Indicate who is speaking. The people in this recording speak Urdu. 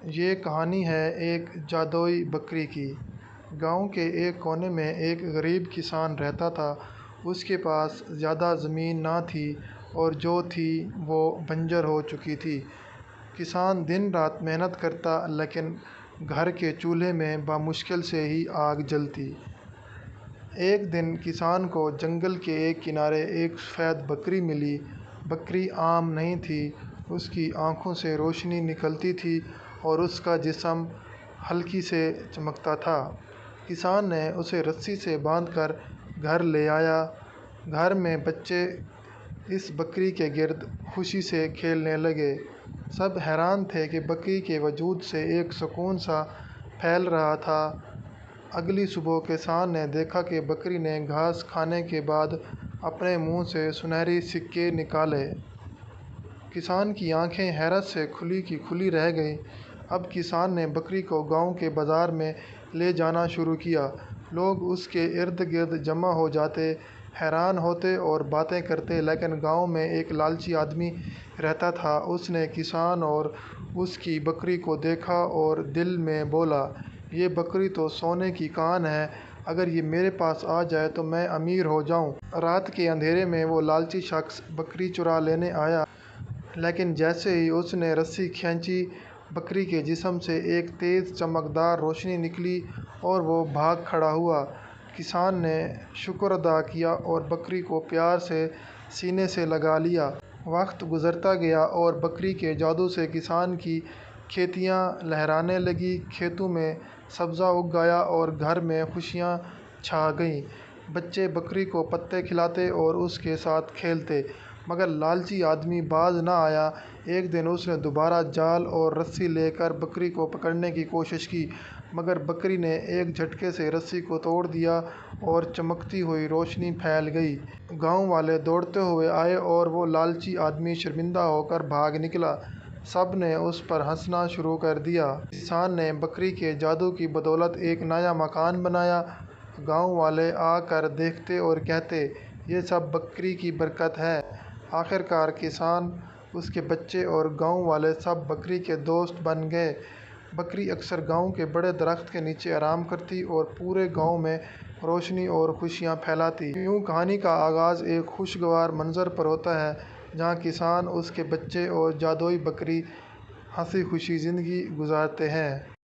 Speaker 1: یہ کہانی ہے ایک جادوئی بکری کی۔ گاؤں کے ایک کونے میں ایک غریب کسان رہتا تھا۔ اس کے پاس زیادہ زمین نہ تھی اور جو تھی وہ بنجر ہو چکی تھی۔ کسان دن رات محنت کرتا لیکن گھر کے چولہے میں بمشکل سے ہی آگ جلتی۔ ایک دن کسان کو جنگل کے ایک کنارے ایک سفید بکری ملی۔ بکری عام نہیں تھی، اس کی آنکھوں سے روشنی نکلتی تھی اور اس کا جسم ہلکی سے چمکتا تھا۔ کسان نے اسے رسی سے باندھ کر گھر لے آیا۔ گھر میں بچے اس بکری کے گرد خوشی سے کھیلنے لگے۔ سب حیران تھے کہ بکری کے وجود سے ایک سکون سا پھیل رہا تھا۔ اگلی صبح کسان نے دیکھا کہ بکری نے گھاس کھانے کے بعد اپنے منہ سے سنہری سکے نکالے۔ کسان کی آنکھیں حیرت سے کھلی کی کھلی رہ گئیں۔ اب کسان نے بکری کو گاؤں کے بازار میں لے جانا شروع کیا۔ لوگ اس کے ارد گرد جمع ہو جاتے، حیران ہوتے اور باتیں کرتے۔ لیکن گاؤں میں ایک لالچی آدمی رہتا تھا۔ اس نے کسان اور اس کی بکری کو دیکھا اور دل میں بولا، یہ بکری تو سونے کی کان ہے، اگر یہ میرے پاس آ جائے تو میں امیر ہو جاؤں گا۔ رات کے اندھیرے میں وہ لالچی شخص بکری چرا لینے آیا۔ لیکن جیسے ہی اس نے رسی کھینچی، بکری کے جسم سے ایک تیز چمکدار روشنی نکلی اور وہ بھاگ کھڑا ہوا۔ کسان نے شکر ادا کیا اور بکری کو پیار سے سینے سے لگا لیا۔ وقت گزرتا گیا اور بکری کے جادو سے کسان کی کھیتیاں لہرانے لگیں۔ کھیتوں میں سبزہ اگ گیا اور گھر میں خوشیاں چھا گئیں۔ بچے بکری کو پتے کھلاتے اور اس کے ساتھ کھیلتے۔ مگر لالچی آدمی باز نہ آیا۔ ایک دن اس نے دوبارہ جال اور رسی لے کر بکری کو پکڑنے کی کوشش کی، مگر بکری نے ایک جھٹکے سے رسی کو توڑ دیا اور چمکتی ہوئی روشنی پھیل گئی۔ گاؤں والے دوڑتے ہوئے آئے اور وہ لالچی آدمی شرمندہ ہو کر بھاگ نکلا۔ سب نے اس پر ہنسنا شروع کر دیا۔ کسان نے بکری کے جادو کی بدولت ایک نیا مکان بنایا۔ گاؤں والے آ کر دیکھتے اور کہتے، یہ سب بکری کی برکت ہے۔ آخر کار کسان، اس کے بچے اور گاؤں والے سب بکری کے دوست بن گئے۔ بکری اکثر گاؤں کے بڑے درخت کے نیچے آرام کرتی اور پورے گاؤں میں روشنی اور خوشیاں پھیلاتی۔ یوں کہانی کا آغاز ایک خوشگوار منظر پر ہوتا ہے، جہاں کسان، اس کے بچے اور جادوئی بکری ہنسی خوشی زندگی گزارتے ہیں۔